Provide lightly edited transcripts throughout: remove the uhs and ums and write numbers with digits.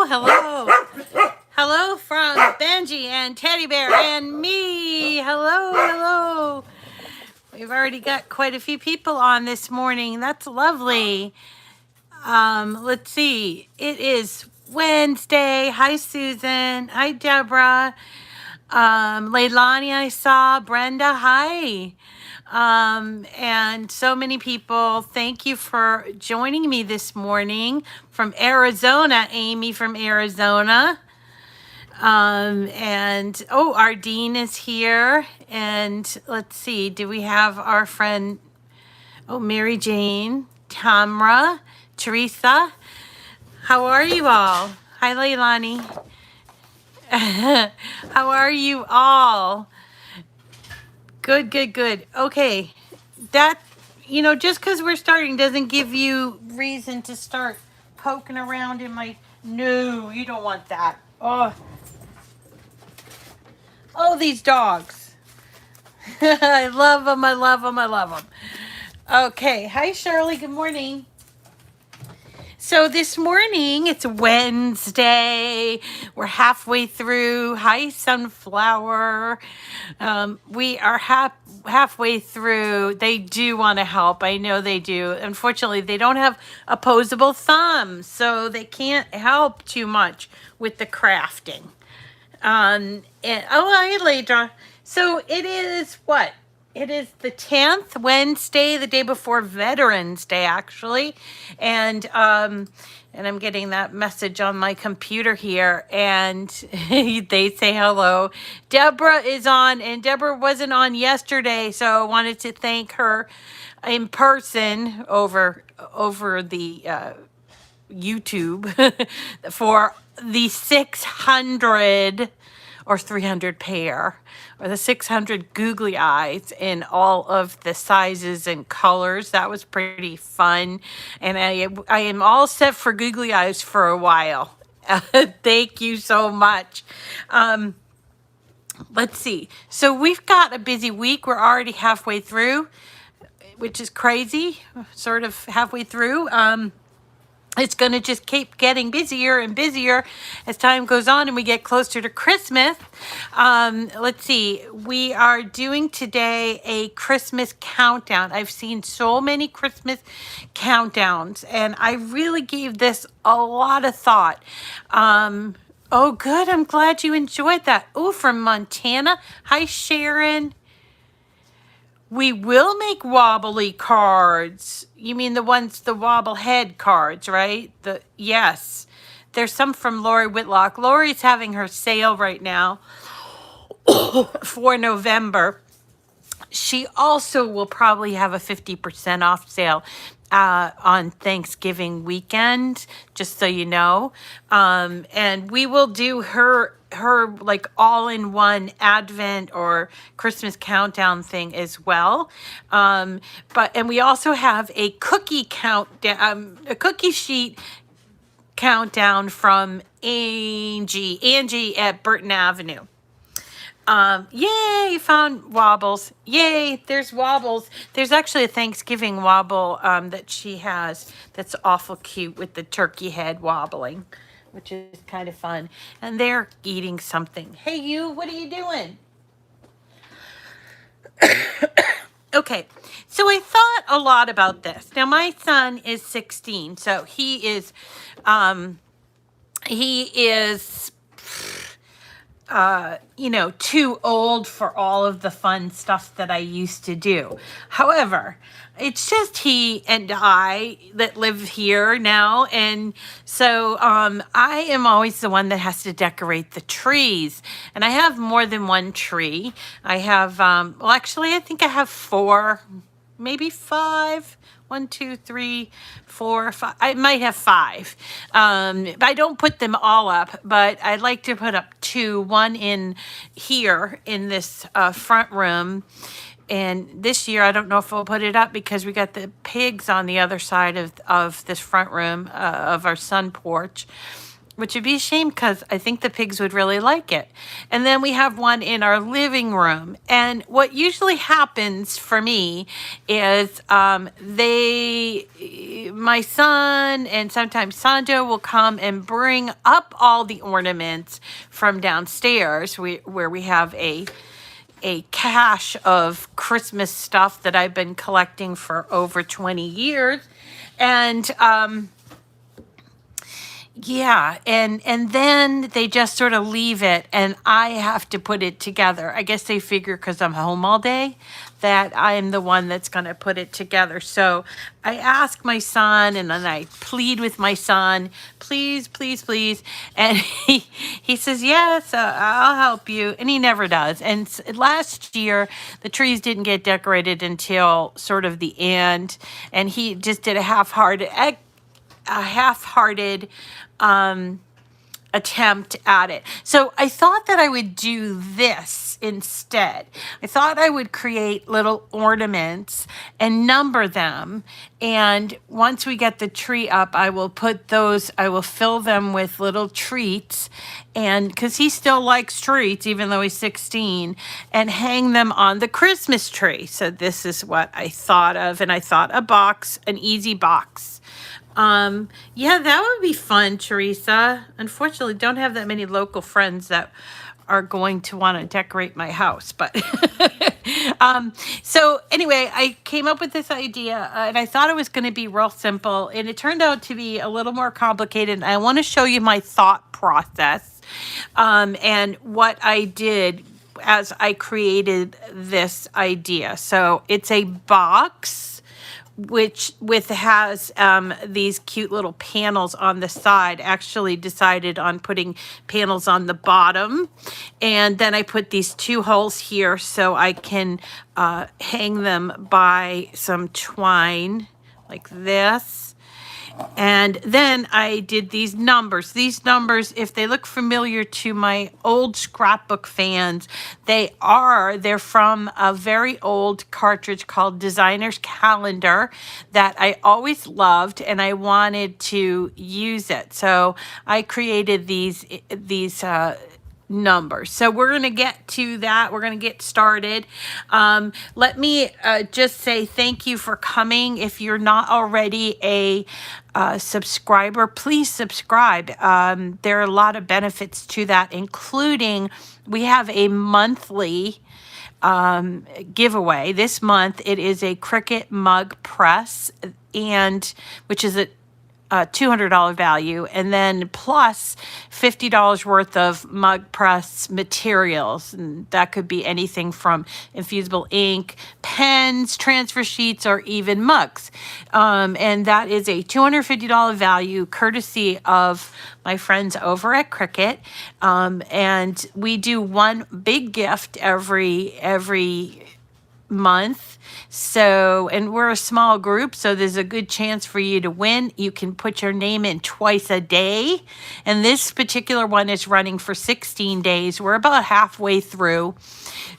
hello. Hello from Benji and Teddy Bear and me. Hello, hello. We've already got quite a few people on this morning. That's lovely. Let's see. It is Wednesday. Hi, Susan. Hi, Deborah. Leilani, I saw. Brenda, hi. And so many people. Thank you for joining me this morning from Arizona. Amy from Arizona. And Ardeen is here. And let's see, do we have our friend, Mary Jane, Tamra, Teresa? How are you all? Hi, Leilani. How are you all? Good, good, good. Okay. That, just because we're starting doesn't give you reason to start poking around in my, no, you don't want that. Oh, these dogs. I love them. I love them. I love them. Okay. Hi, Shirley. Good morning. So this morning, it's Wednesday. We're halfway through. Hi, Sunflower. We are halfway through. They do want to help. I know they do. Unfortunately, they don't have opposable thumbs, so they can't help too much with the crafting. Hi, Ladra. So it is what? It is the 10th, Wednesday, the day before Veterans Day, actually. And I'm getting that message on my computer here, and they say hello. Deborah is on, and Deborah wasn't on yesterday, so I wanted to thank her in person over the YouTube for the 600 or 300 pair, or the 600 googly eyes in all of the sizes and colors. That was pretty fun. And I am all set for googly eyes for a while. Thank you so much. Let's see. So we've got a busy week. We're already halfway through, which is crazy, sort of halfway through. It's going to just keep getting busier and busier as time goes on and we get closer to Christmas. Let's see. We are doing today a Christmas countdown. I've seen so many Christmas countdowns, and I really gave this a lot of thought. Oh, good. I'm glad you enjoyed that. Oh, from Montana. Hi, Sharon. We will make wobbly cards. You mean the wobble head cards, right? Yes. There's some from Lori Whitlock. Lori's having her sale right now for November. She also will probably have a 50% off sale on Thanksgiving weekend, just so you know. And we will do her like all-in-one Advent or Christmas countdown thing as well. And we also have a cookie countdown, a cookie sheet countdown from Angie at Burton Avenue. Yay, you found wobbles. Yay, there's wobbles. There's actually a Thanksgiving wobble that she has that's awful cute with the turkey head wobbling, which is kind of fun. And they're eating something. Hey, you, what are you doing? Okay, so I thought a lot about this. Now, my son is 16, so he is too old for all of the fun stuff that I used to do. However, it's just he and I that live here now. And so I am always the one that has to decorate the trees. And I have more than one tree. I have, actually, I think I have 4, maybe 5. 1, 2, 3, 4, 5. I might have 5. But I don't put them all up, but I like to put up 2, one in here in this front room. And this year, I don't know if we'll put it up because we got the pigs on the other side of this front room of our sun porch. which would be a shame because I think the pigs would really like it. And then we have one in our living room. And what usually happens for me is my son and sometimes Sanjo will come and bring up all the ornaments from downstairs where we have a cache of Christmas stuff that I've been collecting for over 20 years. And yeah, and then they just sort of leave it, and I have to put it together. I guess they figure because I'm home all day that I'm the one that's going to put it together. So I ask my son, and then I plead with my son, please, please, please. And he says, yes, I'll help you. And he never does. And last year, the trees didn't get decorated until sort of the end, and he just did a half-hearted attempt at it. So I thought that I would do this instead. I thought I would create little ornaments and number them. And once we get the tree up, I will fill them with little treats. And because he still likes treats, even though he's 16, and hang them on the Christmas tree. So this is what I thought of. And I thought an easy box. Yeah, that would be fun, Teresa. Unfortunately, don't have that many local friends that are going to want to decorate my house. But so anyway, I came up with this idea and I thought it was going to be real simple, and it turned out to be a little more complicated. I want to show you my thought process and what I did as I created this idea. So it's a box which has these cute little panels on the side. Actually decided on putting panels on the bottom, and then I put these 2 holes here so I can hang them by some twine like this. And then I did these numbers. These numbers, if they look familiar to my old scrapbook fans, they're from a very old cartridge called Designer's Calendar that I always loved, and I wanted to use it. So I created these numbers. So we're going to get to that. We're going to get started. Let me just say thank you for coming. If you're not already a subscriber, please subscribe. There are a lot of benefits to that, including we have a monthly giveaway. This month it is a Cricut Mug Press, and which is a $200 value, and then plus $50 worth of mug press materials. And that could be anything from Infusible Ink, pens, transfer sheets, or even mugs. And that is a $250 value courtesy of my friends over at Cricut. And we do one big gift every month. So, and we're a small group, so there's a good chance for you to win. You can put your name in twice a day, and this particular one is running for 16 days. We're about halfway through,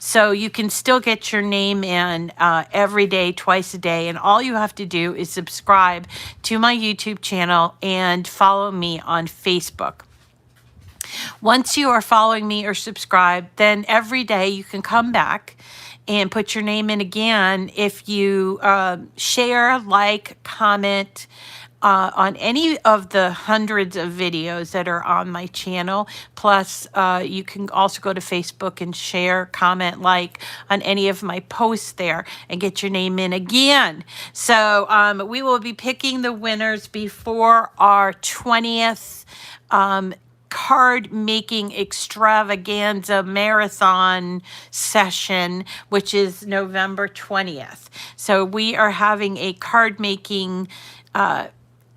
so you can still get your name in every day, twice a day, and all you have to do is subscribe to my YouTube channel and follow me on Facebook. Once you are following me or subscribed, then every day you can come back and put your name in again if you share, like, comment on any of the hundreds of videos that are on my channel. Plus, you can also go to Facebook and share, comment, like on any of my posts there and get your name in again. So we will be picking the winners before our 20th card making extravaganza marathon session, which is November 20th. So we are having a card making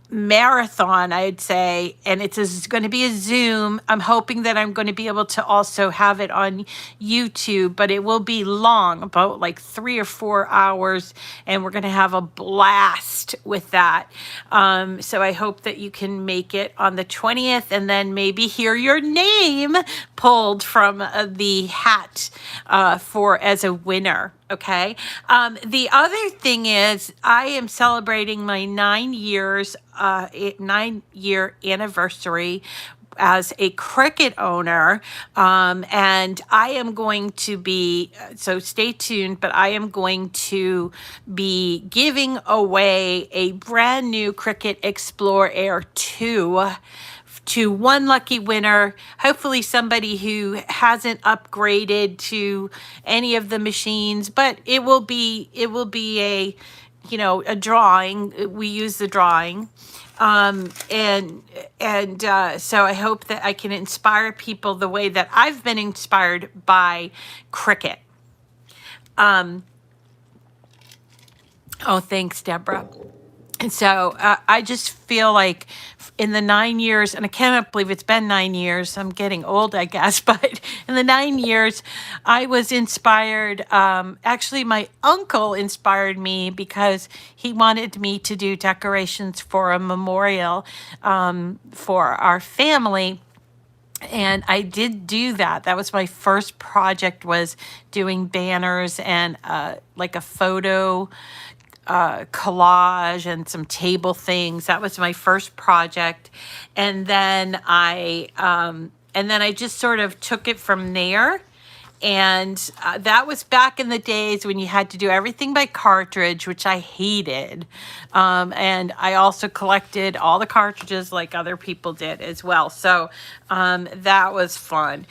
marathon, I'd say, and it's going to be a Zoom. I'm hoping that I'm going to be able to also have it on YouTube, but it will be long, about like 3 or 4 hours, and we're going to have a blast with that. So I hope that you can make it on the 20th and then maybe hear your name pulled from the hat as a winner. Okay. The other thing is I am celebrating my 9 year anniversary as a Cricut owner, and I am going to be, so stay tuned, but I am going to be giving away a brand new Cricut Explore Air 2 to one lucky winner, hopefully somebody who hasn't upgraded to any of the machines, but it will be a, you know, a drawing. We use the drawing. So I hope that I can inspire people the way that I've been inspired by Cricut. Oh, thanks, Deborah. And so I just feel like in the 9 years, and I cannot believe it's been 9 years, I'm getting old, I guess, but in the 9 years, I was inspired. Actually, my uncle inspired me because he wanted me to do decorations for a memorial for our family. And I did do that. That was my first project, was doing banners and like a photo collage and some table things. That was my first project. And then I just sort of took it from there. And that was back in the days when you had to do everything by cartridge, which I hated. And I also collected all the cartridges like other people did as well. So that was fun.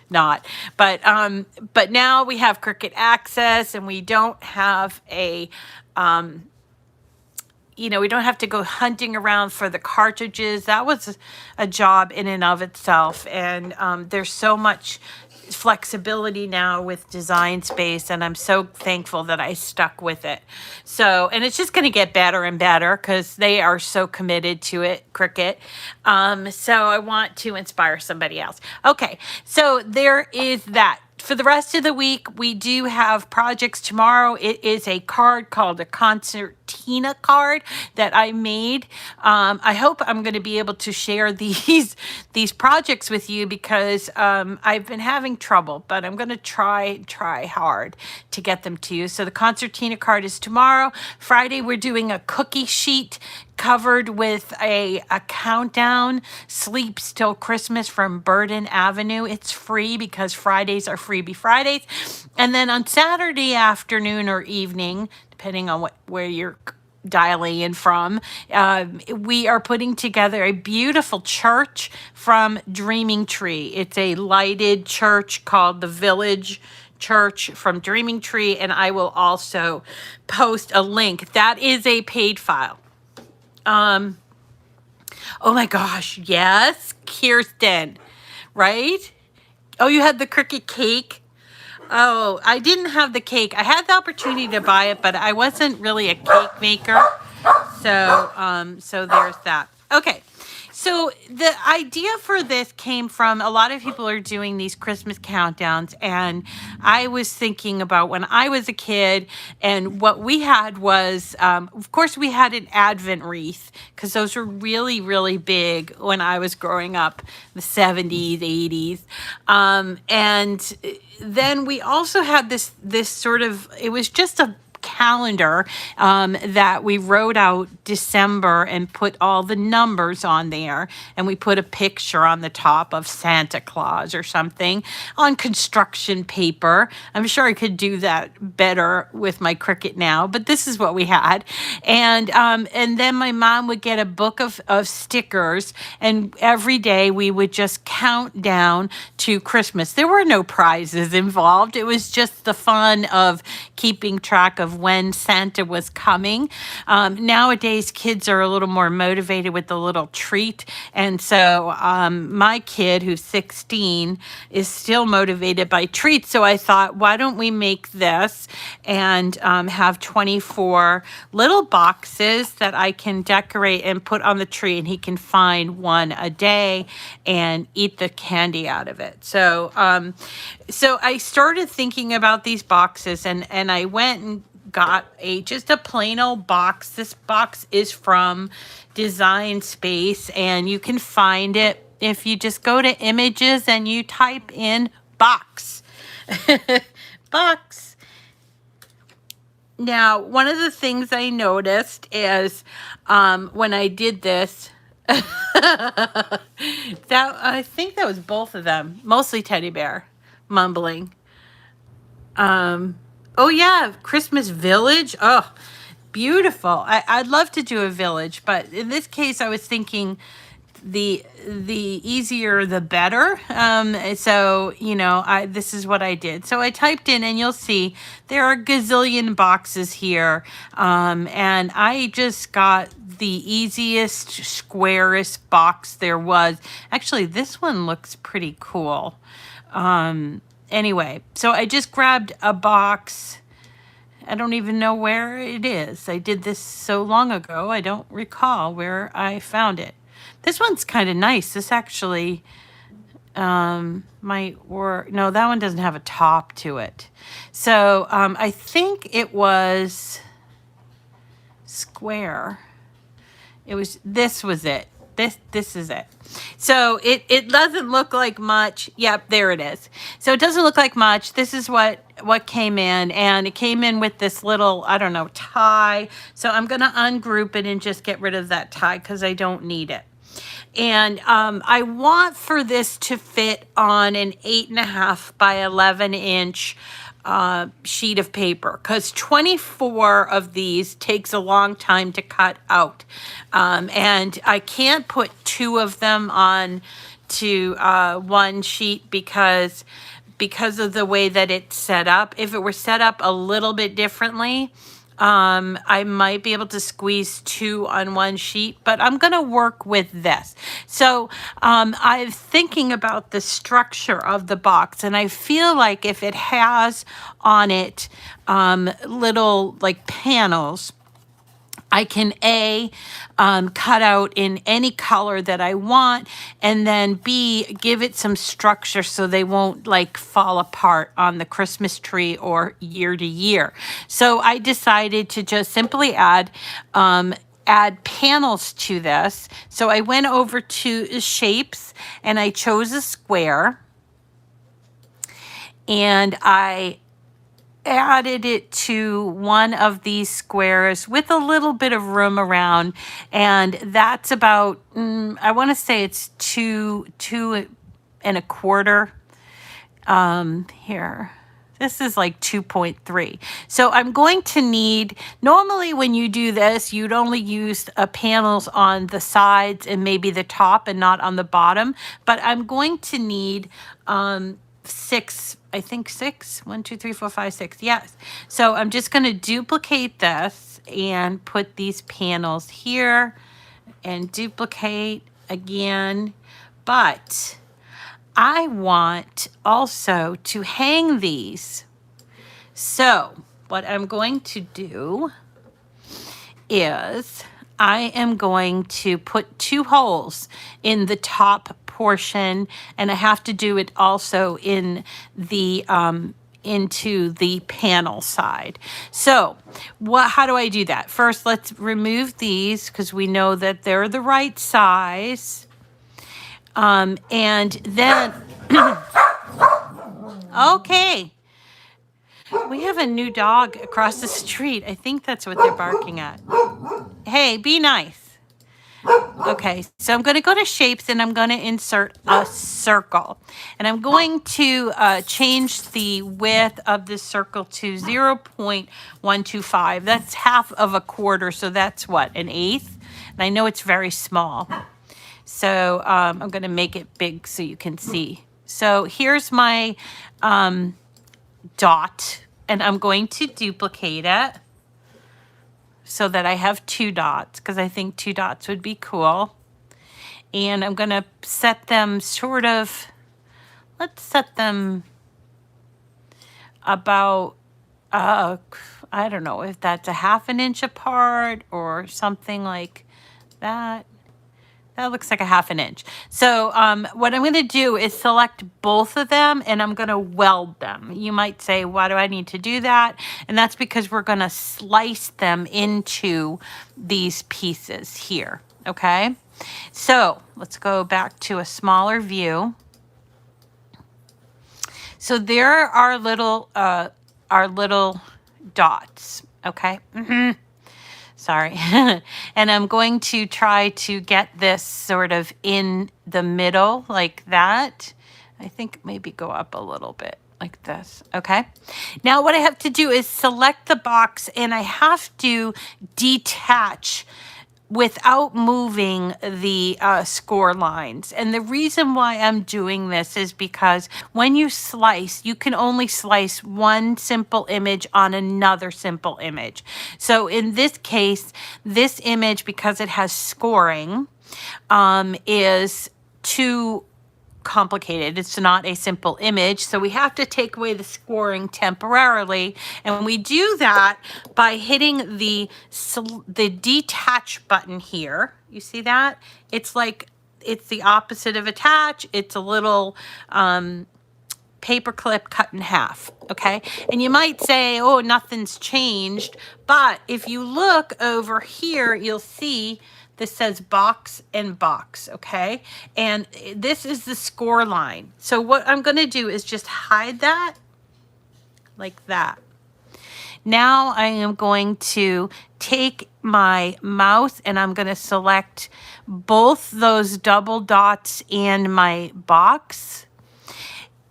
Not. But now we have Cricut Access, and we don't have a... you know, we don't have to go hunting around for the cartridges. That was a job in and of itself. And there's so much flexibility now with Design Space, and I'm so thankful that I stuck with it. So, and it's just going to get better and better because they are so committed to it, Cricut. So I want to inspire somebody else. Okay, so there is that. For the rest of the week, we do have projects tomorrow. It is a card called a concertina card that I made. I hope I'm going to be able to share these projects with you because I've been having trouble, but I'm going to try hard to get them to you. So the concertina card is tomorrow. Friday, we're doing a cookie sheet covered with a countdown, Sleeps Till Christmas from Burden Avenue. It's free because Fridays are freebie Fridays. And then on Saturday afternoon or evening, depending on where you're dialing in from, we are putting together a beautiful church from Dreaming Tree. It's a lighted church called the Village Church from Dreaming Tree, and I will also post a link. That is a paid file. Oh my gosh, yes, Kirsten, right? Oh, you had the Cricut cake? Oh, I didn't have the cake. I had the opportunity to buy it, but I wasn't really a cake maker. So there's that. Okay. So the idea for this came from a lot of people are doing these Christmas countdowns, and I was thinking about when I was a kid, and what we had was, of course, we had an Advent wreath because those were really, really big when I was growing up, the 70s, 80s, and then we also had this sort of, it was just a calendar that we wrote out December and put all the numbers on there, and we put a picture on the top of Santa Claus or something on construction paper. I'm sure I could do that better with my Cricut now, but this is what we had. And then my mom would get a book of stickers, and every day we would just count down to Christmas. There were no prizes involved. It was just the fun of keeping track of when Santa was coming. Nowadays, kids are a little more motivated with the little treat. And so my kid, who's 16, is still motivated by treats. So I thought, why don't we make this and have 24 little boxes that I can decorate and put on the tree, and he can find one a day and eat the candy out of it. So I started thinking about these boxes, and I went and got just a plain old box. This box is from Design Space, and you can find it if you just go to images and you type in box. Box. Now, one of the things I noticed is when I did this, That I think that was both of them, mostly Teddy Bear, mumbling. Oh yeah, Christmas Village. Oh, beautiful. I'd love to do a village, but in this case, I was thinking the easier the better. So you know, this is what I did. So I typed in, and you'll see there are a gazillion boxes here, and I just got the easiest, squarest box there was. Actually, this one looks pretty cool. Anyway, so I just grabbed a box. I don't even know where it is. I did this so long ago, I don't recall where I found it. This one's kind of nice. This actually might work. No, that one doesn't have a top to it. So I think it was square. This was it. This is it. So it doesn't look like much. Yep, there it is. So it doesn't look like much. This is what came in, and it came in with this little, I don't know, tie. So I'm going to ungroup it and just get rid of that tie because I don't need it. And I want for this to fit on an 8.5 by 11 inch sheet of paper, because 24 of these takes a long time to cut out. And I can't put 2 of them on to one sheet because of the way that it's set up. If it were set up a little bit differently, I might be able to squeeze 2 on one sheet, but I'm going to work with this. So I'm thinking about the structure of the box, and I feel like if it has on it little like panels, I can cut out in any color that I want, and then B, give it some structure so they won't like fall apart on the Christmas tree or year to year. So I decided to just simply add panels to this. So I went over to shapes and I chose a square, and I added it to one of these squares with a little bit of room around, and that's about I want to say it's 2.25. Here, this is like 2.3. So I'm going to need, normally when you do this, you'd only use panels on the sides and maybe the top and not on the bottom, but I'm going to need 6, I think 6, 1, 2, 3, 4, 5, 6. Yes. So I'm just going to duplicate this and put these panels here and duplicate again. But I want also to hang these. So what I'm going to do is I am going to put 2 holes in the top portion, and I have to do it also in the into the panel side. So how do I do that? First, let's remove these because we know that they're the right size. And then okay, we have a new dog across the street. I think that's what they're barking at. Hey, be nice. Okay, so I'm going to go to shapes and I'm going to insert a circle. And I'm going to change the width of this circle to 0.125. That's half of a quarter, so that's what, an eighth? And I know it's very small. So I'm going to make it big so you can see. So here's my dot, and I'm going to duplicate it so that I have 2 dots, because I think 2 dots would be cool. And I'm going to set them sort of, let's set them about, I don't know if that's a 1/2 inch apart or something like that. That looks like a 1/2 inch. So what I'm going to do is select both of them, and I'm going to weld them. You might say, why do I need to do that? And that's because we're going to slice them into these pieces here. Okay. So let's go back to a smaller view. So there are our little dots. Okay. Sorry. And I'm going to try to get this sort of in the middle like that. I think maybe go up a little bit like this. Okay. Now what I have to do is select the box, and I have to detach without moving the score lines. And the reason why I'm doing this is because when you slice, you can only slice one simple image on another simple image. So in this case, this image, because it has scoring, is too complicated. It's not a simple image. So we have to take away the scoring temporarily. And we do that by hitting the detach button here. You see that? It's like, it's the opposite of attach. It's a little paper clip cut in half. Okay. And you might say, oh, nothing's changed. But if you look over here, you'll see this says box and box, okay? And this is the score line. So what I'm going to do is just hide that like that. Now I am going to take my mouse and I'm going to select both those double dots and my box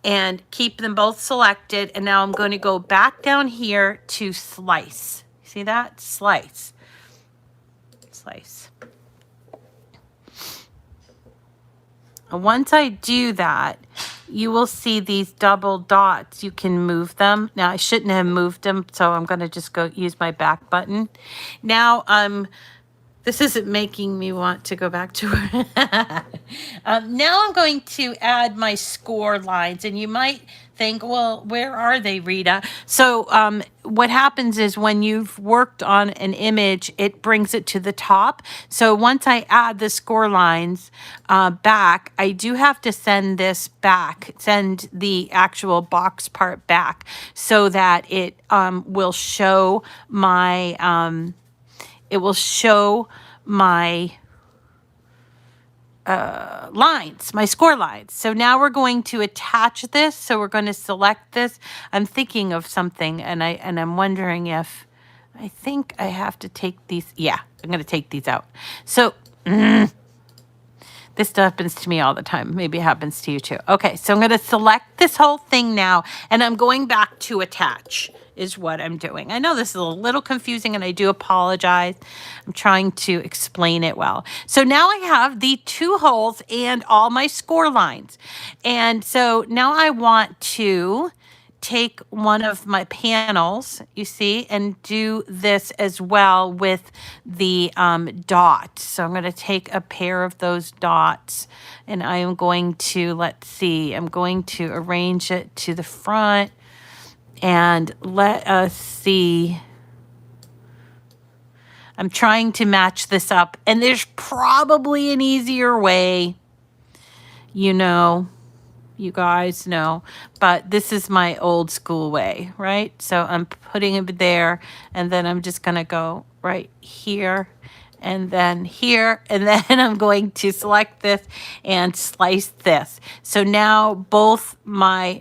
and keep them both selected. And now I'm going to go back down here to slice. See that? Slice. Slice. And once I do that, you will see these double dots. You can move them. Now, I shouldn't have moved them, so I'm going to just go use my back button. Now, this isn't making me want to go back to it. Now I'm going to add my score lines, and you might think, well, where are they, Rita? So what happens is when you've worked on an image, it brings it to the top. So once I add the score lines back, I do have to send this back, send the actual box part back so that it will show my lines, my score lines. So now we're going to attach this. So we're going to select this. I'm thinking of something, and I'm wondering if I think I have to take these. Yeah, I'm going to take these out. So this happens to me all the time. Maybe it happens to you too. Okay, so I'm going to select this whole thing now, and I'm going back to attach is what I'm doing. I know this is a little confusing, and I do apologize. I'm trying to explain it well. So now I have the two holes and all my score lines. And so now I want to take one of my panels, you see, and do this as well with the dot. So I'm going to take a pair of those dots, and I am going to, let's see, I'm going to arrange it to the front, and let us see. I'm trying to match this up, and there's probably an easier way, you know. You guys know, but this is my old school way, right? So I'm putting it there, and then I'm just going to go right here and then here, and then I'm going to select this and slice this. So now both my,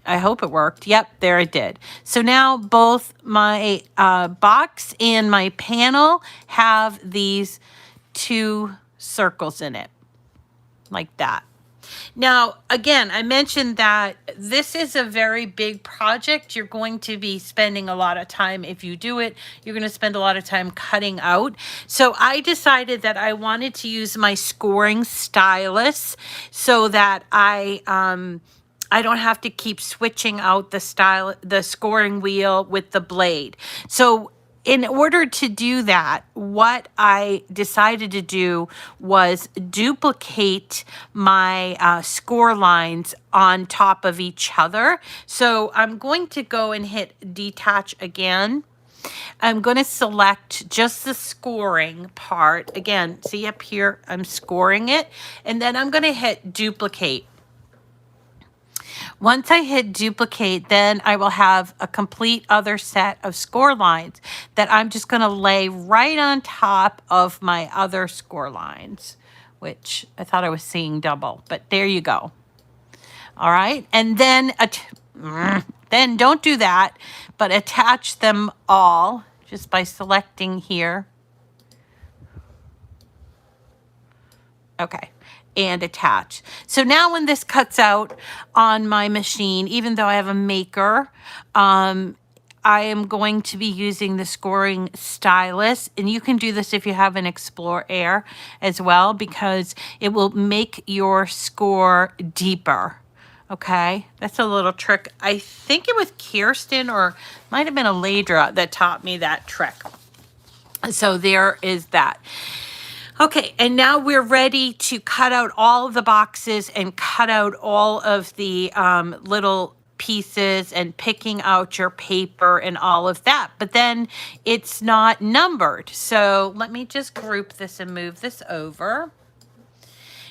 I hope it worked. Yep, there it did. So now both my box and my panel have these two circles in it, like that. Now, again, I mentioned that this is a very big project. You're going to be spending a lot of time. If you do it, you're going to spend a lot of time cutting out. So I decided that I wanted to use my scoring stylus so that I don't have to keep switching out the scoring wheel with the blade. So in order to do that, what I decided to do was duplicate my score lines on top of each other. So I'm going to go and hit detach again. I'm going to select just the scoring part. Again, see up here, I'm scoring it. And then I'm going to hit duplicate. Once I hit duplicate, then I will have a complete other set of score lines that I'm just going to lay right on top of my other score lines, which I thought I was seeing double, but there you go. All right. And then don't do that, but attach them all just by selecting here. Okay, and attach. So now when this cuts out on my machine, even though I have a maker, I am going to be using the scoring stylus, and you can do this if you have an Explore Air as well, because it will make your score deeper. Okay, that's a little trick. I think it was Kirsten or might have been a Ladra that taught me that trick. So there is that. Okay, and now we're ready to cut out all of the boxes and cut out all of the little pieces and picking out your paper and all of that. But then it's not numbered. So let me just group this and move this over.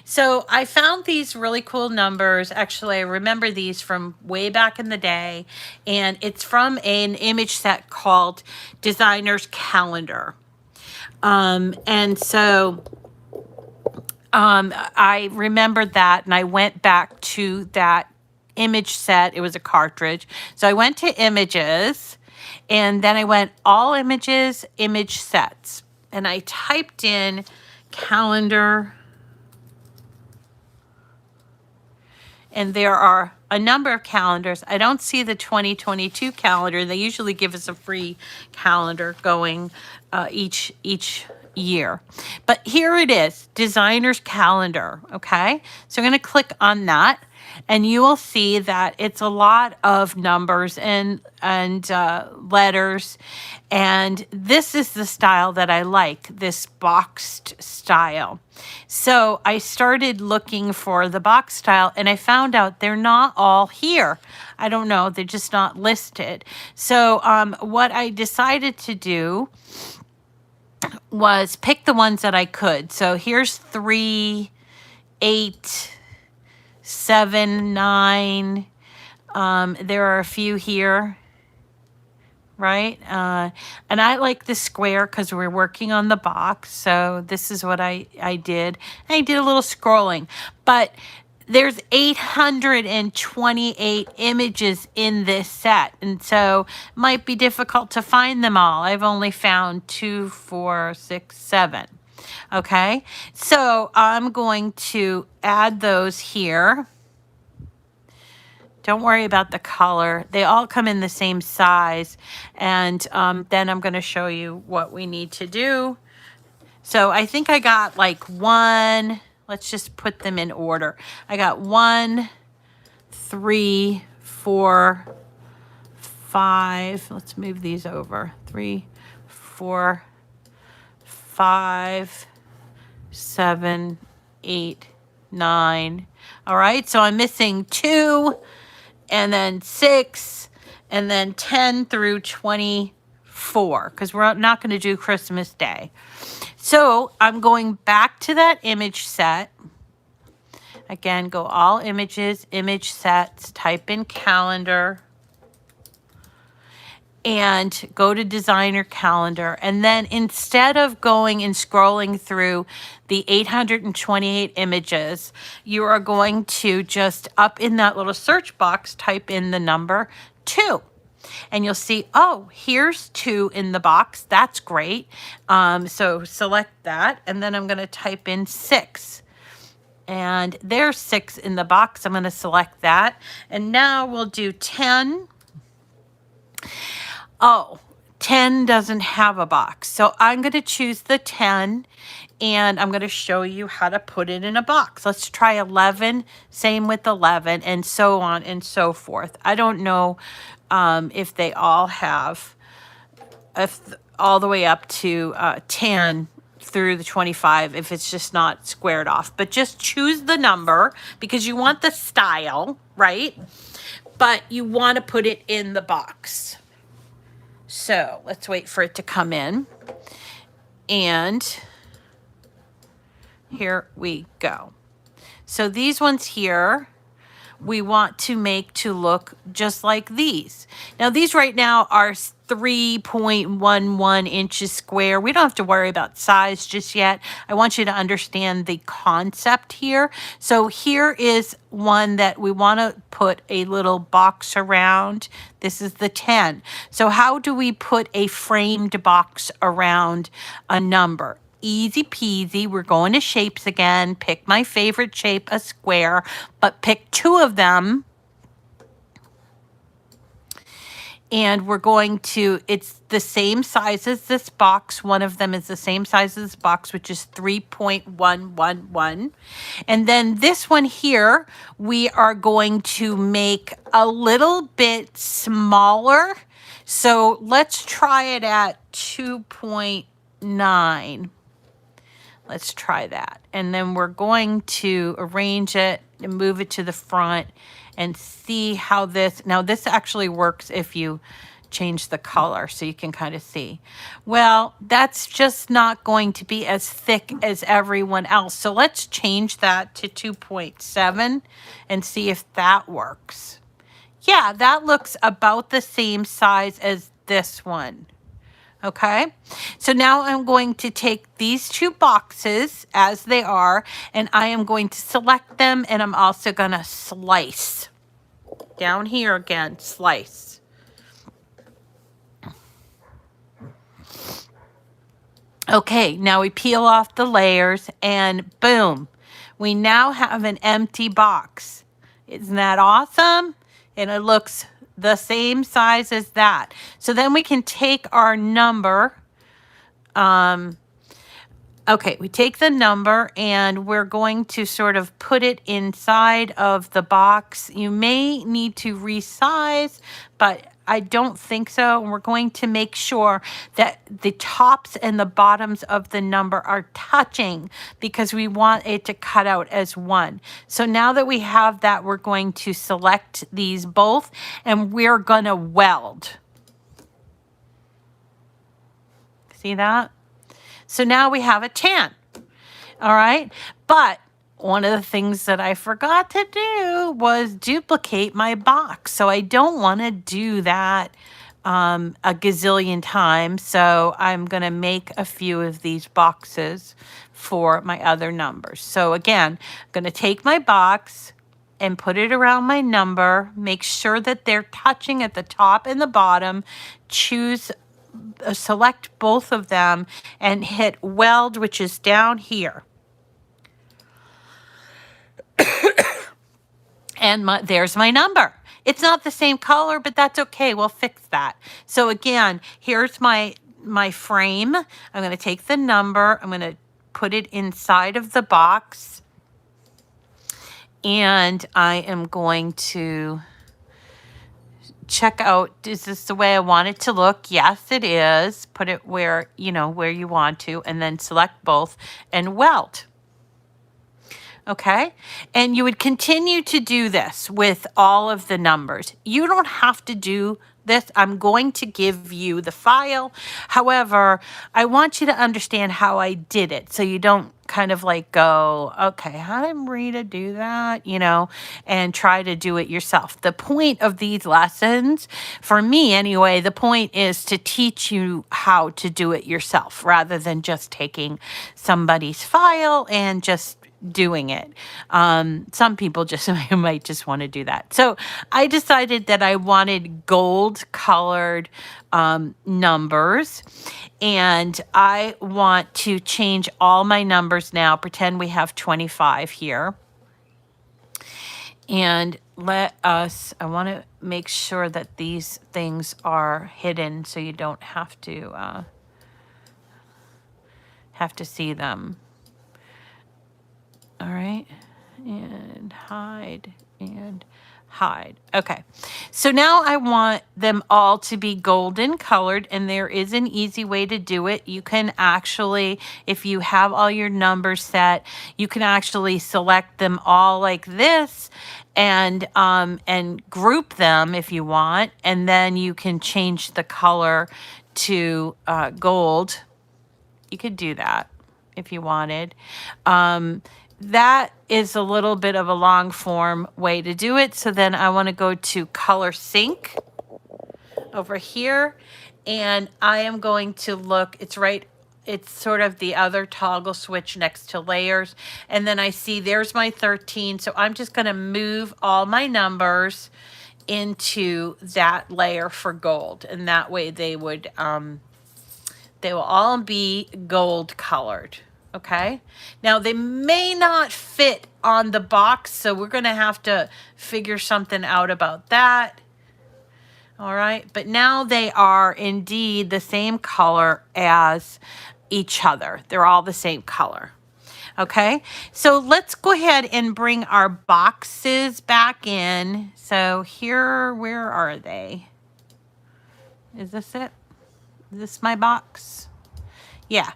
So I found these really cool numbers. Actually, I remember these from way back in the day, and it's from an image set called Designer's Calendar. And so I remembered that, and I went back to that image set. It was a cartridge. So I went to images, and then I went all images, image sets, and I typed in calendar. And there are a number of calendars. I don't see the 2022 calendar. They usually give us a free calendar going each year. But here it is, Designer's Calendar, okay? So I'm going to click on that, and you will see that it's a lot of numbers and letters. And this is the style that I like, this boxed style. So I started looking for the box style, and I found out they're not all here. I don't know, they're just not listed. So what I decided to do was pick the ones that I could. So here's 3, 8, 7, 9. There are a few here, right? And I like the square because we're working on the box. So this is what I did. And I did a little scrolling. But there's 828 images in this set, and so it might be difficult to find them all. I've only found 2, 4, 6, 7. Okay, so I'm going to add those here. Don't worry about the color. They all come in the same size, and then I'm going to show you what we need to do. So I think I got like 1. Let's just put them in order. I got 1, 3, 4, 5. Let's move these over. 3, 4, 5, 7, 8, 9. All right, so I'm missing 2, and then 6, and then 10 through 24, because we're not going to do Christmas Day. So I'm going back to that image set. Again, go all images, image sets, type in calendar, and go to Designer Calendar. And then instead of going and scrolling through the 828 images, you are going to just up in that little search box, type in the number 2. And you'll see, oh, here's 2 in the box. That's great. So select that, and then I'm going to type in 6. And there's 6 in the box. I'm going to select that. And now we'll do 10. Oh, 10 doesn't have a box. So I'm going to choose the 10, and I'm going to show you how to put it in a box. Let's try 11. Same with 11, and so on and so forth. I don't know if they all have, all the way up to 10 through the 25, if it's just not squared off. But just choose the number because you want the style, right? But you want to put it in the box. So let's wait for it to come in. And here we go. So these ones here, we want to make to look just like these. Now these right now are 3.11 inches square. We don't have to worry about size just yet. I want you to understand the concept here. So here is one that we want to put a little box around. This is the 10. So how do we put a framed box around a number? easy peasy. We're going to shapes again. Pick my favorite shape, a square, but pick 2 of them. And we're going to, it's the same size as this box. One of them is the same size as this box, which is 3.111. And then this one here, we are going to make a little bit smaller. So let's try it at 2.9. Let's try that. And then we're going to arrange it and move it to the front and see how this, now this actually works if you change the color so you can kind of see. Well, that's just not going to be as thick as everyone else. So let's change that to 2.7 and see if that works. Yeah, that looks about the same size as this one. Okay, so now I'm going to take these 2 boxes as they are, and I am going to select them, and I'm also going to slice. Down here again, slice. Okay, now we peel off the layers, and boom, we now have an empty box. Isn't that awesome? And it looks the same size as that. So then we can take our number. Okay, we take the number and we're going to sort of put it inside of the box. You may need to resize, but I don't think so. And we're going to make sure that the tops and the bottoms of the number are touching because we want it to cut out as one. So now that we have that, we're going to select these both and we're going to weld. See that? So now we have a tan. All right. But one of the things that I forgot to do was duplicate my box. So I don't want to do that a gazillion times. So I'm going to make a few of these boxes for my other numbers. So again, I'm going to take my box and put it around my number. Make sure that they're touching at the top and the bottom. Select both of them and hit weld, which is down here. And there's my number. It's not the same color, but that's okay. We'll fix that. So again, here's my frame. I'm going to take the number. I'm going to put it inside of the box. And I am going to check out, is this the way I want it to look? Yes, it is. Put it where, where you want to, and then select both and weld. Okay, and you would continue to do this with all of the numbers. You don't have to do this. I'm going to give you the file. However, I want you to understand how I did it so you don't kind of like go, okay, how did Rita do that? And try to do it yourself. The point of these lessons, for me anyway, the point is to teach you how to do it yourself rather than just taking somebody's file and just doing it. Some people might just want to do that. So I decided that I wanted gold colored numbers, and I want to change all my numbers now. Pretend we have 25 here. And I want to make sure that these things are hidden so you don't have to see them. All right, and hide and hide. Okay, so now I want them all to be golden colored, and there is an easy way to do it. You can actually, if you have all your numbers set, you can actually select them all like this and group them if you want, and then you can change the color to gold. You could do that if you wanted. That is a little bit of a long form way to do it. So then I want to go to color sync over here, and I am going to look, it's sort of the other toggle switch next to layers. And then I see there's my 13. So I'm just going to move all my numbers into that layer for gold. And that way they would They will all be gold colored. Okay. Now they may not fit on the box, so we're going to have to figure something out about that. All right. But now they are indeed the same color as each other. They're all the same color. Okay. So let's go ahead and bring our boxes back in. So here, where are they? Is this it? Is this my box? Yeah.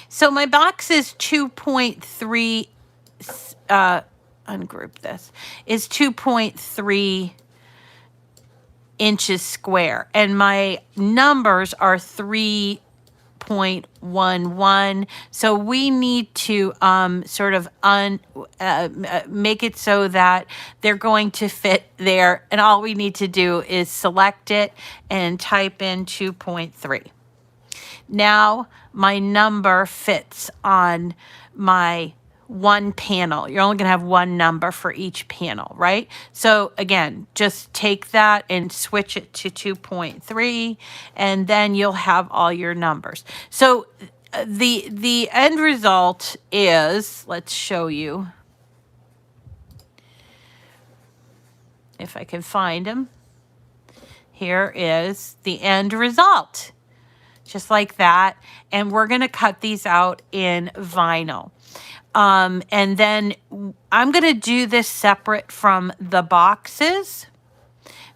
So my box is 2.3, ungroup this, is 2.3 inches square. And my numbers are 3.11. So we need to sort of make it so that they're going to fit there. And all we need to do is select it and type in 2.3. Now my number fits on my one panel. You're only going to have one number for each panel, right? So again, just take that and switch it to 2.3, and then you'll have all your numbers. So the end result is, let's show you if I can find them. Here is the end result. Just like that. And we're going to cut these out in vinyl. And then I'm going to do this separate from the boxes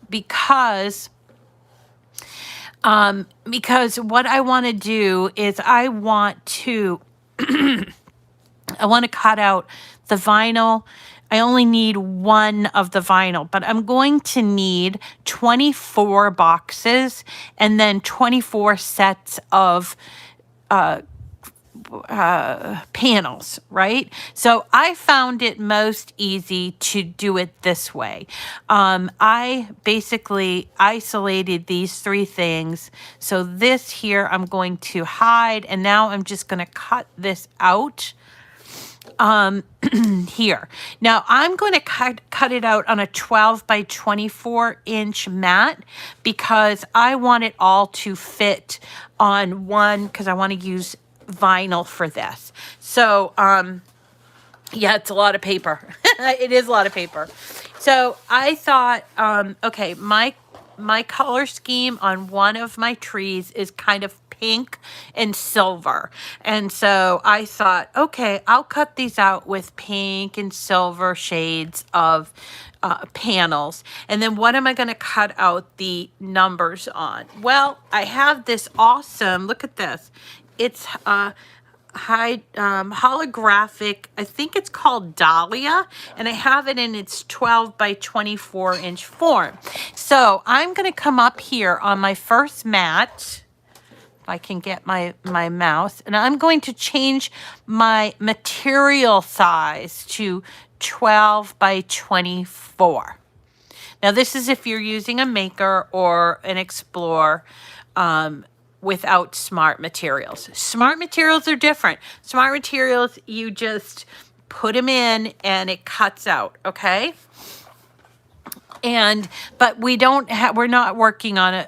because what I want to do is I want to cut out the vinyl. I only need one of the vinyl, but I'm going to need 24 boxes and then 24 sets of panels, right? So I found it most easy to do it this way. I basically isolated these three things. So this here I'm going to hide, and now I'm just going to cut this out. Here. Now I'm going to cut it out on a 12 by 24 inch mat because I want it all to fit on one, because I want to use vinyl for this. So, yeah, it's a lot of paper. It is a lot of paper. So I thought, okay, my color scheme on one of my trees is kind of pink and silver. And so I thought, okay, I'll cut these out with pink and silver shades of panels. And then what am I going to cut out the numbers on? Well, I have this awesome, look at this. It's holographic, I think it's called Dahlia, and I have it in its 12 by 24 inch form. So I'm going to come up here on my first mat, if I can get my mouse, and I'm going to change my material size to 12 by 24. Now this is if you're using a Maker or an Explorer, without smart materials. Smart materials are different. Smart materials, you just put them in and it cuts out, okay? But we don't have, we're not working on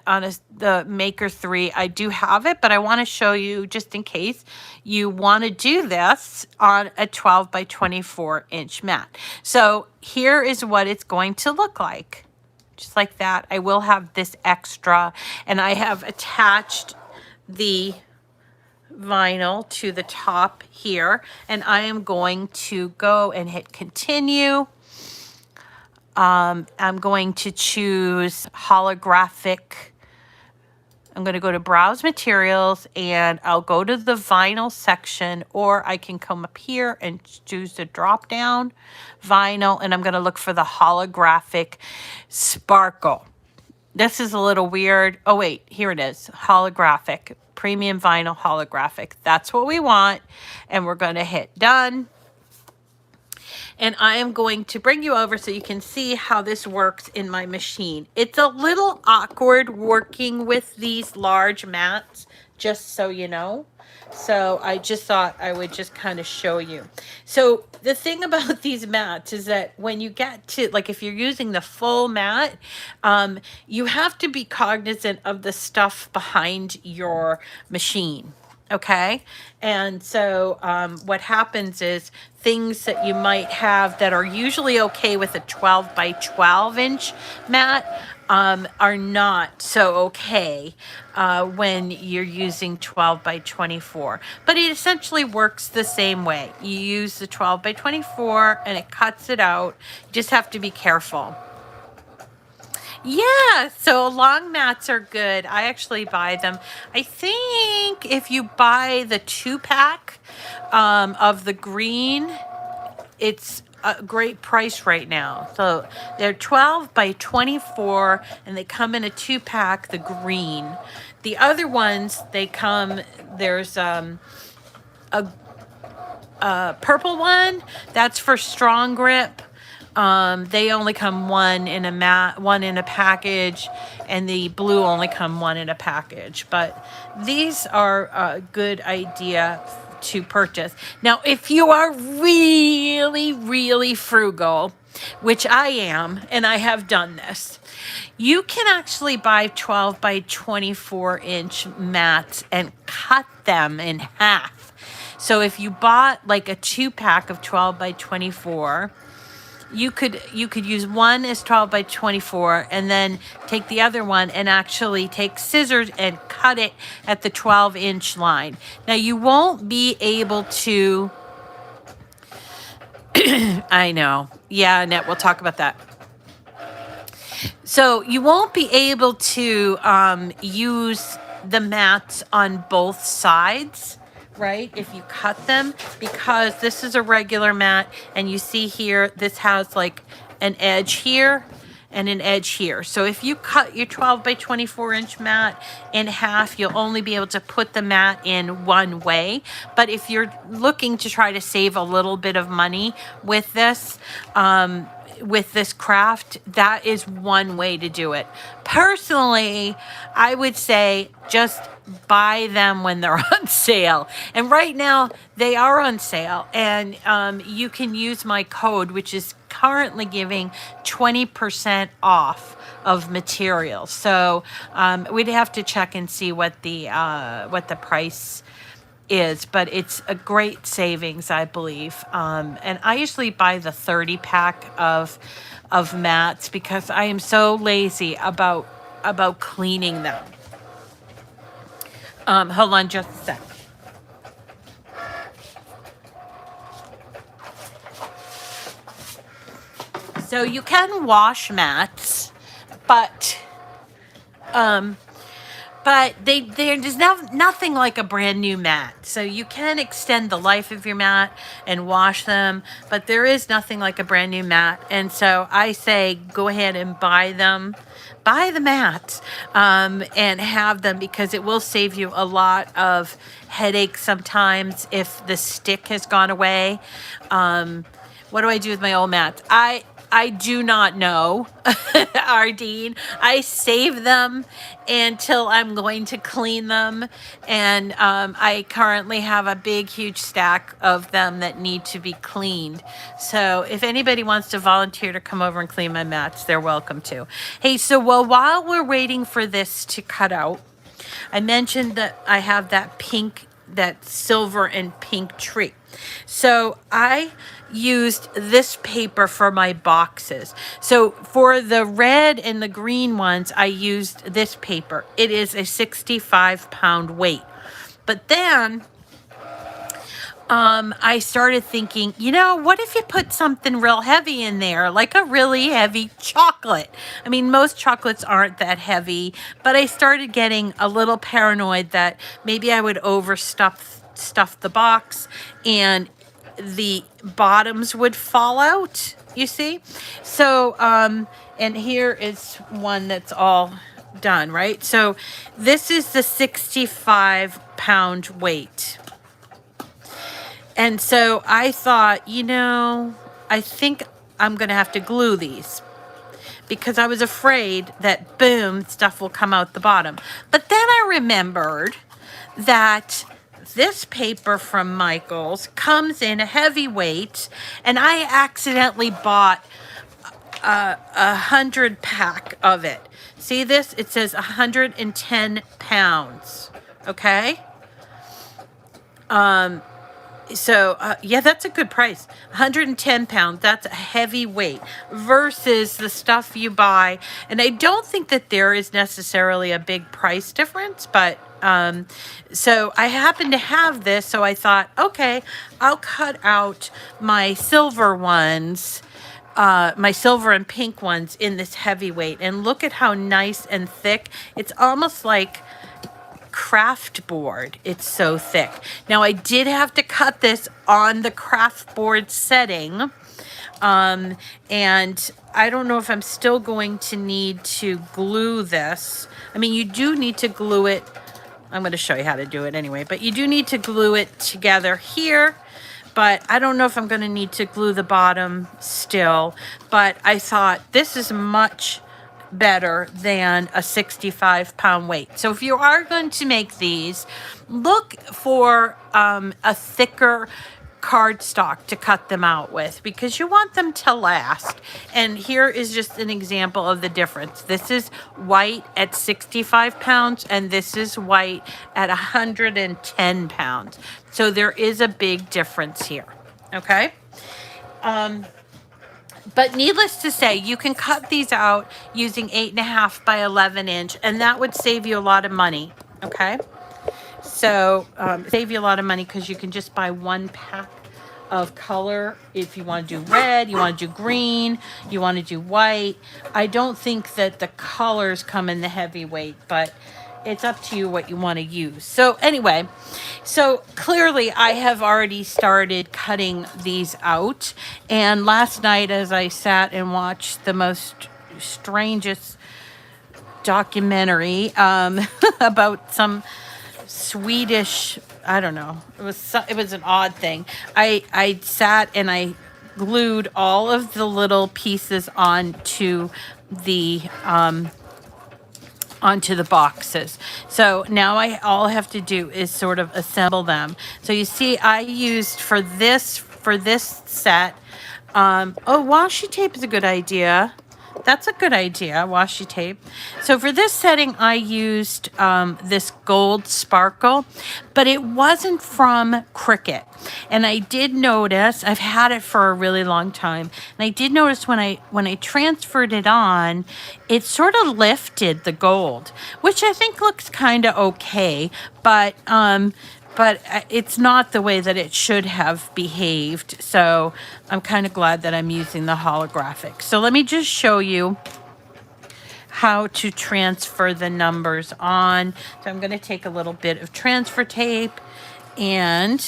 the Maker 3. I do have it, but I want to show you just in case you want to do this on a 12 by 24 inch mat. So here is what it's going to look like. Just like that. I will have this extra, and I have attached the vinyl to the top here, and I am going to go and hit continue. I'm going to choose holographic. I'm going to go to browse materials, and I'll go to the vinyl section, or I can come up here and choose the drop down vinyl, and I'm going to look for the holographic sparkle. This is a little weird. Oh, wait, here it is. Holographic, premium vinyl holographic. That's what we want. And we're going to hit done. And I am going to bring you over so you can see how this works in my machine. It's a little awkward working with these large mats, just so you know. So I just thought I would just kind of show you. So the thing about these mats is that when you get to, like if you're using the full mat, you have to be cognizant of the stuff behind your machine. Okay. And so what happens is things that you might have that are usually okay with a 12 by 12 inch mat are not so okay when you're using 12 by 24. But it essentially works the same way. You use the 12 by 24 and it cuts it out. You just have to be careful. Yeah, so long mats are good. I actually buy them. I think if you buy the 2-pack of the green, it's a great price right now. So they're 12 by 24 and they come in a 2-pack, the green. The other ones, they come, there's a purple one, that's for strong grip. They only come one in a package, and the blue only come one in a package. But these are a good idea to purchase. Now, if you are really, really frugal, which I am, and I have done this, you can actually buy 12 by 24 inch mats and cut them in half. So if you bought like a 2-pack of 12 by 24, you could use one as 12 by 24 and then take the other one and actually take scissors and cut it at the 12-inch line. Now you won't be able to I know. Yeah, Annette, we'll talk about that. So you won't be able to use the mats on both sides, right, if you cut them, because this is a regular mat, and you see here, this has like an edge here and an edge here. So if you cut your 12 by 24 inch mat in half, you'll only be able to put the mat in one way. But if you're looking to try to save a little bit of money with this craft, that is one way to do it. Personally, I would say just buy them when they're on sale. And right now they are on sale, and you can use my code, which is currently giving 20% off of materials. So we'd have to check and see what the price is, but it's a great savings, I believe. And I usually buy the 30-pack of mats because I am so lazy about cleaning them. Hold on just a sec. So you can wash mats, but there's nothing like a brand new mat. So you can extend the life of your mat and wash them, but there is nothing like a brand new mat. And so I say go ahead and buy them. Buy the mats and have them, because it will save you a lot of headaches sometimes if the stick has gone away. What do I do with my old mats? I do not know, Ardeen. I save them until I'm going to clean them. And I currently have a big, huge stack of them that need to be cleaned. So if anybody wants to volunteer to come over and clean my mats, they're welcome to. Hey, so while we're waiting for this to cut out, I mentioned that I have that silver and pink tree. So I used this paper for my boxes. So for the red and the green ones, I used this paper. It is a 65-pound weight. But then I started thinking, what if you put something real heavy in there, like a really heavy chocolate? I mean, most chocolates aren't that heavy, but I started getting a little paranoid that maybe I would stuff the box and the bottoms would fall out, you see? So, and here is one that's all done, right? So this is the 65-pound weight. And so I thought, I think I'm going to have to glue these, because I was afraid that, boom, stuff will come out the bottom. But then I remembered that this paper from Michaels comes in a heavyweight, and I accidentally bought a 100-pack of it. See this? It says 110 pounds, okay? So, yeah, that's a good price. 110 pounds. That's a heavy weight versus the stuff you buy. And I don't think that there is necessarily a big price difference, but so I happen to have this. So I thought, okay, I'll cut out my silver ones, my silver and pink ones in this heavyweight. And look at how nice and thick. It's almost like craft board. It's so thick. Now I did have to cut this on the craft board setting. And I don't know if I'm still going to need to glue this. I mean, you do need to glue it. I'm going to show you how to do it anyway, but you do need to glue it together here. But I don't know if I'm going to need to glue the bottom still. But I thought this is much better than a 65-pound weight. So if you are going to make these, look for a thicker cardstock to cut them out with, because you want them to last. And here is just an example of the difference. This is white at 65 pounds and this is white at 110 pounds. So there is a big difference here. Okay. But needless to say, you can cut these out using 8.5 by 11 inch, and that would save you a lot of money, okay? So, save you a lot of money because you can just buy one pack of color. If you want to do red, you want to do green, you want to do white. I don't think that the colors come in the heavyweight, but it's up to you what you want to use. So anyway, so clearly I have already started cutting these out. And last night as I sat and watched the most strangest documentary about some Swedish, I don't know, it was an odd thing. I sat and I glued all of the little pieces onto the boxes. So now all I have to do is sort of assemble them. So you see I used for this set, oh, washi tape is a good idea. That's a good idea, washi tape. So for this setting, I used this gold sparkle, but it wasn't from Cricut. And I did notice, I've had it for a really long time, and I did notice when I transferred it on, it sort of lifted the gold, which I think looks kind of okay, but it's not the way that it should have behaved. So I'm kind of glad that I'm using the holographic. So let me just show you how to transfer the numbers on. So I'm going to take a little bit of transfer tape and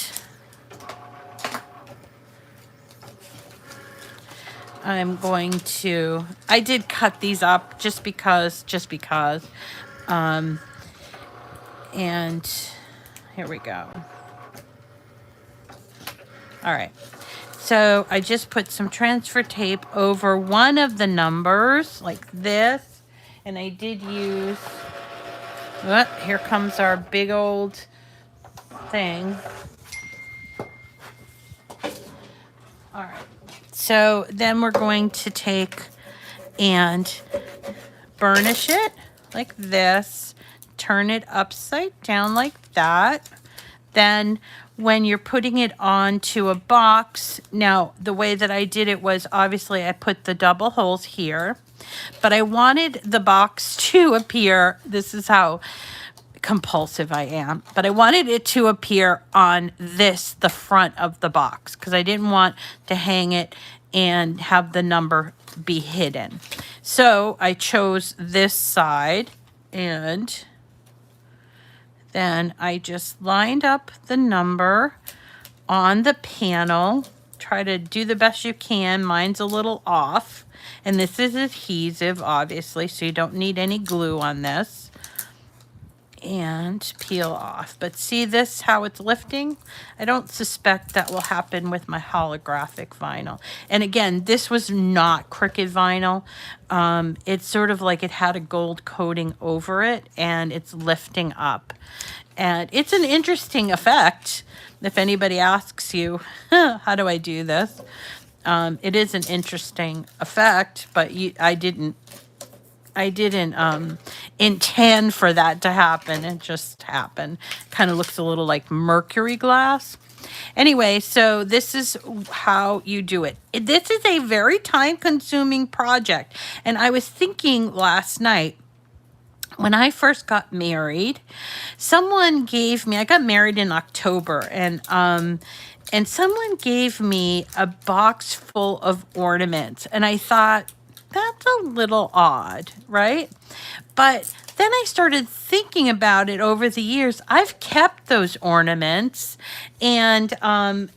I'm going to, I did cut these up just because, and here we go. All right. So I just put some transfer tape over one of the numbers like this. And I did use, here comes our big old thing. All right. So then we're going to take and burnish it like this. Turn it upside down like that. Then when you're putting it onto a box, now the way that I did it was obviously I put the double holes here, but I wanted the box to appear, this is how compulsive I am, but I wanted it to appear on this, the front of the box, because I didn't want to hang it and have the number be hidden. So I chose this side, and then I just lined up the number on the panel. Try to do the best you can. Mine's a little off. And this is adhesive, obviously, so you don't need any glue on this. And peel off. But see this, how it's lifting? I don't suspect that will happen with my holographic vinyl. And again, this was not Cricut vinyl. It's sort of like it had a gold coating over it, and it's lifting up. And it's an interesting effect. If anybody asks you, how do I do this? It is an interesting effect, but I didn't I didn't intend for that to happen. It just happened. Kind of looks a little like mercury glass. Anyway, so this is how you do it. This is a very time-consuming project. And I was thinking last night, when I first got married, someone gave me, I got married in October, and someone gave me a box full of ornaments. And I thought, that's a little odd, right? But then I started thinking about it over the years. I've kept those ornaments, and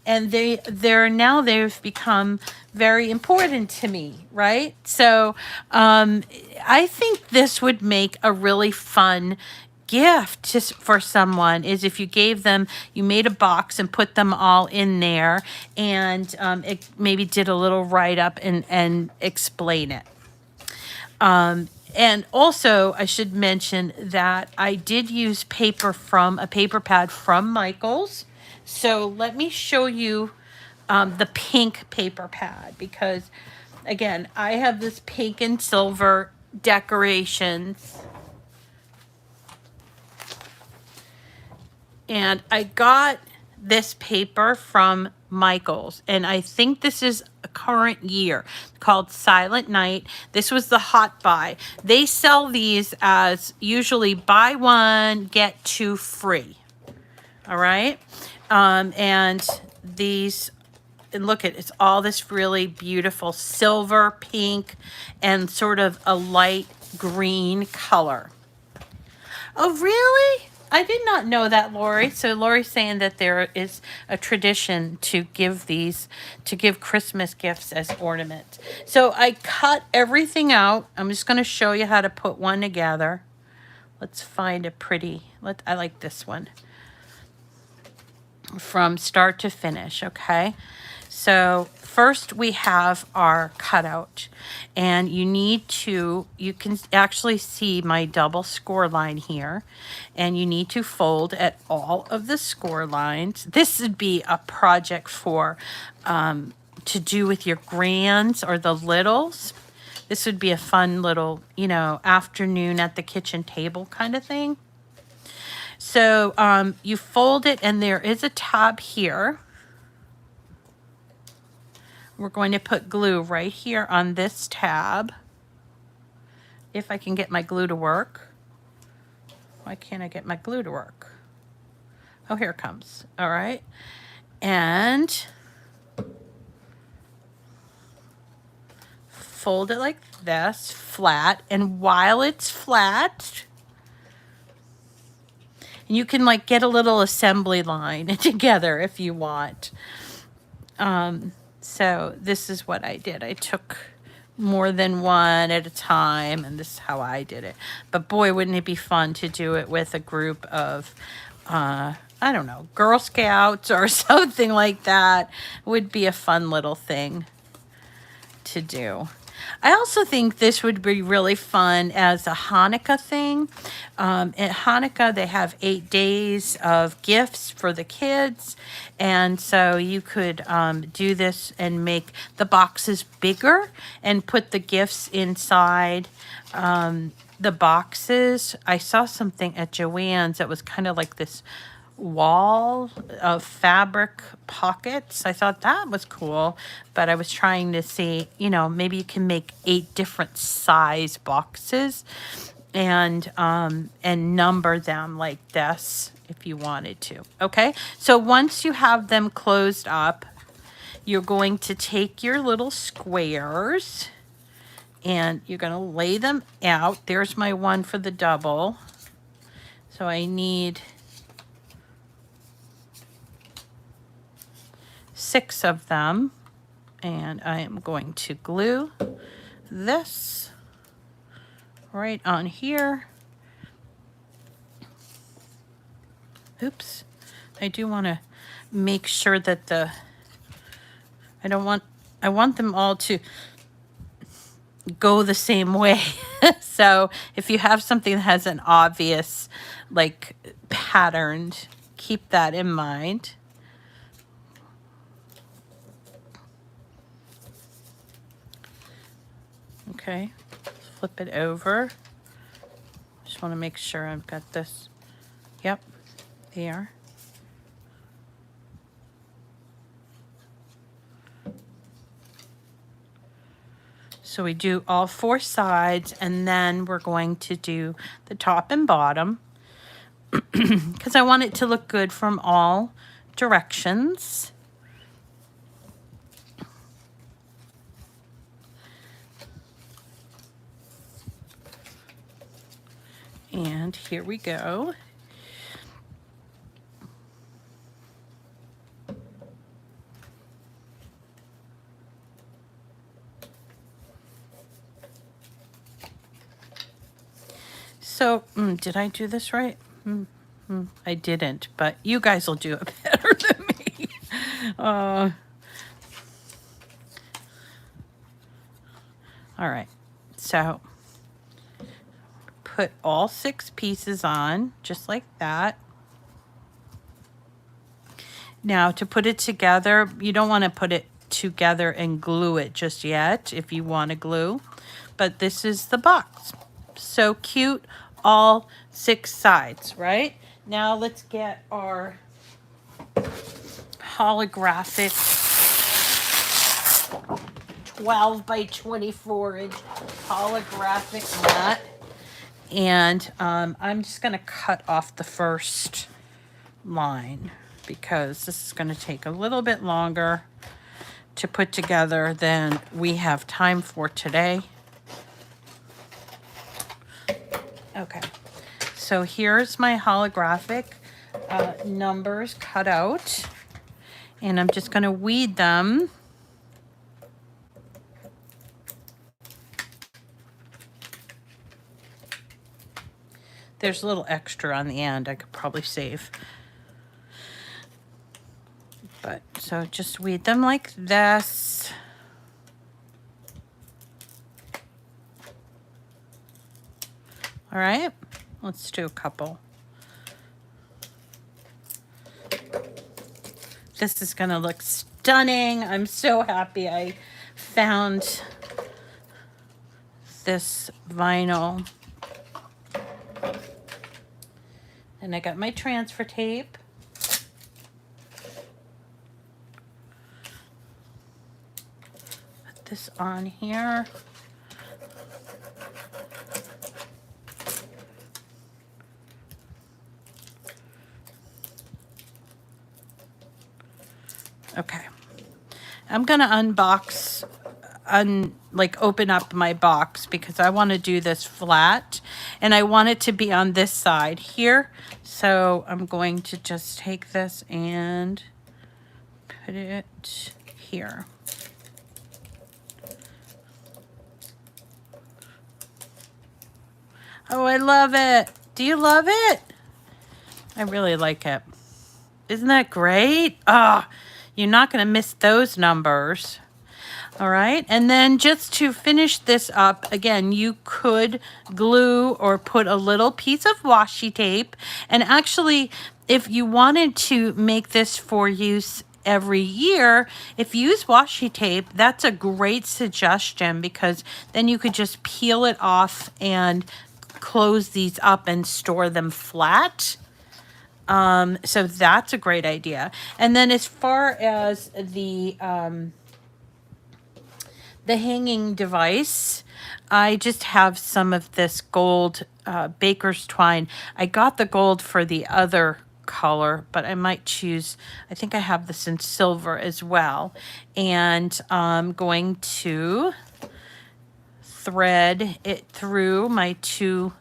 they've become very important to me, right? So I think this would make a really fun gift just for someone, is if you gave them, you made a box and put them all in there, and it maybe did a little write-up and explain it. And also, I should mention that I did use paper from a paper pad from Michaels. So let me show you the pink paper pad, because again, I have this pink and silver decorations. And I got this paper from Michaels, and I think this is a current year, called Silent Night. This was the hot buy. They sell these as usually buy one, get two free. All right. And these, and look at, it's all this really beautiful silver, pink, and sort of a light green color. Oh, really? I did not know that, Lori. So Lori's saying that there is a tradition to give Christmas gifts as ornaments. So I cut everything out. I'm just going to show you how to put one together. Let's find a pretty, I like this one. From start to finish, okay? So first we have our cutout, and you can actually see my double score line here, and you need to fold at all of the score lines. This would be a project for to do with your grands or the littles. This would be a fun little, afternoon at the kitchen table kind of thing. So you fold it, and there is a tab here. We're going to put glue right here on this tab. If I can get my glue to work. Why can't I get my glue to work? Oh, here it comes. All right. And fold it like this, flat. And while it's flat, and you can get a little assembly line together if you want. So this is what I did. I took more than one at a time, and this is how I did it. But boy, wouldn't it be fun to do it with a group of, I don't know, Girl Scouts or something like that. It would be a fun little thing to do. I also think this would be really fun as a Hanukkah thing. At Hanukkah, they have 8 days of gifts for the kids. And so you could do this and make the boxes bigger and put the gifts inside the boxes. I saw something at Joann's that was kind of like this wall of fabric pockets. I thought that was cool, but I was trying to see, maybe you can make 8 different size boxes and number them like this if you wanted to. Okay, so once you have them closed up, you're going to take your little squares and you're going to lay them out. There's my one for the double. So I need 6 of them, and I am going to glue this right on here. Oops, I do want to make sure that I want them all to go the same way. So if you have something that has an obvious pattern, keep that in mind. Okay, flip it over. Just want to make sure I've got this. Yep, there. So we do all 4 sides, and then we're going to do the top and bottom because I want it to look good from all directions. And here we go. So, did I do this right? I didn't, but you guys will do it better than me. All right, so put all 6 pieces on, just like that. Now, to put it together, you don't want to put it together and glue it just yet if you want to glue, but this is the box. So cute, all 6 sides, right? Now let's get our holographic 12 by 24 inch holographic mat. And I'm just going to cut off the first line because this is going to take a little bit longer to put together than we have time for today. Okay, so here's my holographic numbers cut out, and I'm just going to weed them. There's a little extra on the end I could probably save. But so just weed them like this. All right, let's do a couple. This is gonna look stunning. I'm so happy I found this vinyl. And I got my transfer tape. Put this on here. Okay, I'm gonna unbox, open up my box because I want to do this flat and I want it to be on this side here. So I'm going to just take this and put it here. Oh, I love it. Do you love it? I really like it. Isn't that great? Ah. You're not going to miss those numbers. All right. And then just to finish this up, again, you could glue or put a little piece of washi tape. And actually, if you wanted to make this for use every year, if you use washi tape, that's a great suggestion because then you could just peel it off and close these up and store them flat. So that's a great idea. And then as far as the hanging device, I just have some of this gold baker's twine. I got the gold for the other color, but I might choose, I think I have this in silver as well. And I'm going to thread it through my two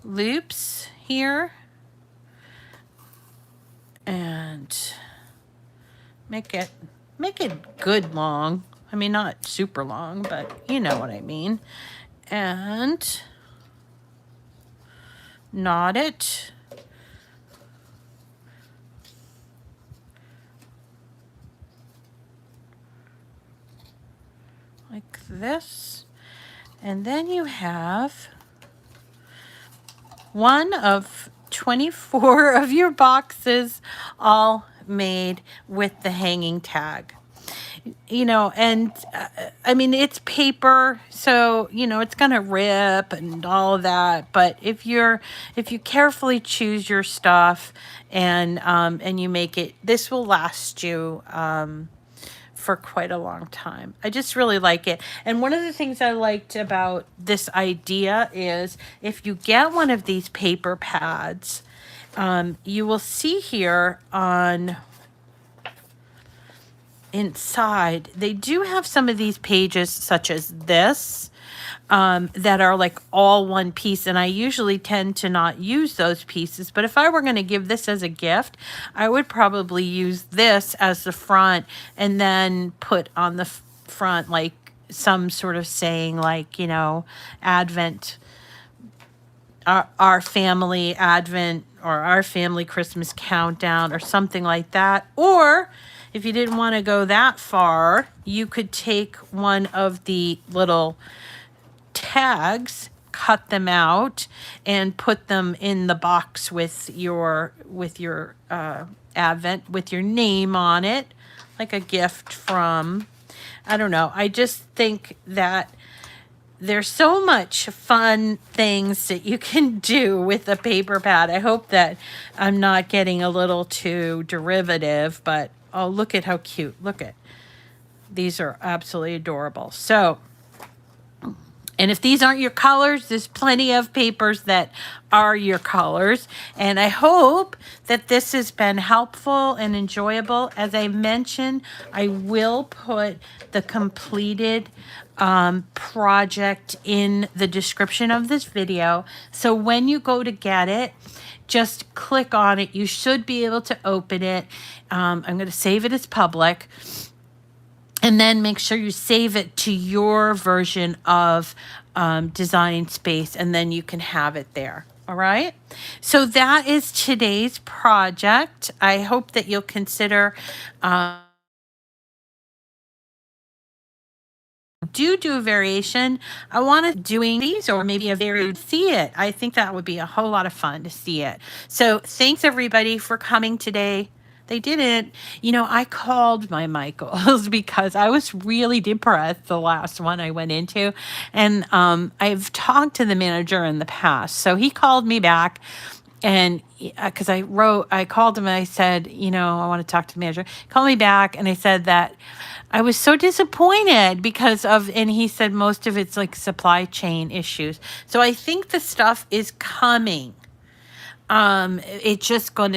loops here and make it good long. I mean, not super long, but you know what I mean. And knot it. Like this. And then you have one of 24 of your boxes all made with the hanging tag. you know, and I mean, it's paper, so, you know, it's going to rip and all of that. But if you carefully choose your stuff and you make it, this will last you, for quite a long time. I just really like it. And one of the things I liked about this idea is if you get one of these paper pads, you will see here on inside, they do have some of these pages such as this, that are like all one piece. And I usually tend to not use those pieces. But if I were going to give this as a gift, I would probably use this as the front and then put on the front like some sort of saying like, you know, Advent, our family Advent, or our family Christmas countdown, or something like that. Or if you didn't want to go that far, you could take one of the little tags, cut them out, and put them in the box with your Advent, with your name on it, like a gift from, I don't know. I just think that there's so much fun things that you can do with a paper pad. I hope that I'm not getting a little too derivative, but oh, look at how cute. Look at, these are absolutely adorable. So, and if these aren't your colors, there's plenty of papers that are your colors. And I hope that this has been helpful and enjoyable. As I mentioned, I will put the completed project in the description of this video. So when you go to get it, just click on it. You should be able to open it. I'm going to save it as public. And then make sure you save it to your version of Design Space, and then you can have it there. All right. So that is today's project. I hope that you'll consider do a variation. I want to doing these, or maybe a varied see it. I think that would be a whole lot of fun to see it. So thanks everybody for coming today. They didn't, you know, I called my Michaels because I was really depressed the last one I went into. And I've talked to the manager in the past. So he called me back, and because I called him and I said, you know, I want to talk to the manager. He called me back and I said that I was so disappointed because of, and he said most of it's like supply chain issues. So I think the stuff is coming. It's just going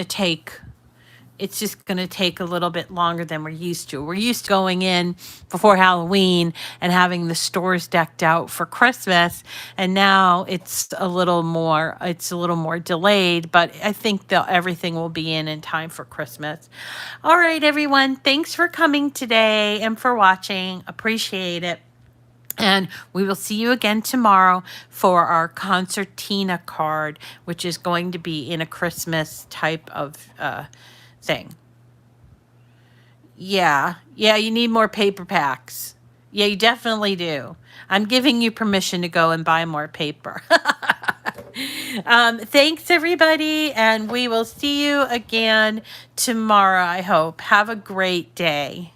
to take a little bit longer than we're used to. We're used to going in before Halloween and having the stores decked out for Christmas. And now it's a little more delayed, but I think that everything will be in time for Christmas. All right, everyone. Thanks for coming today and for watching. Appreciate it. And we will see you again tomorrow for our concertina card, which is going to be in a Christmas type of thing. Yeah, you need more paper packs. Yeah, you definitely do. I'm giving you permission to go and buy more paper. Thanks, everybody, and we will see you again tomorrow, I hope. Have a great day.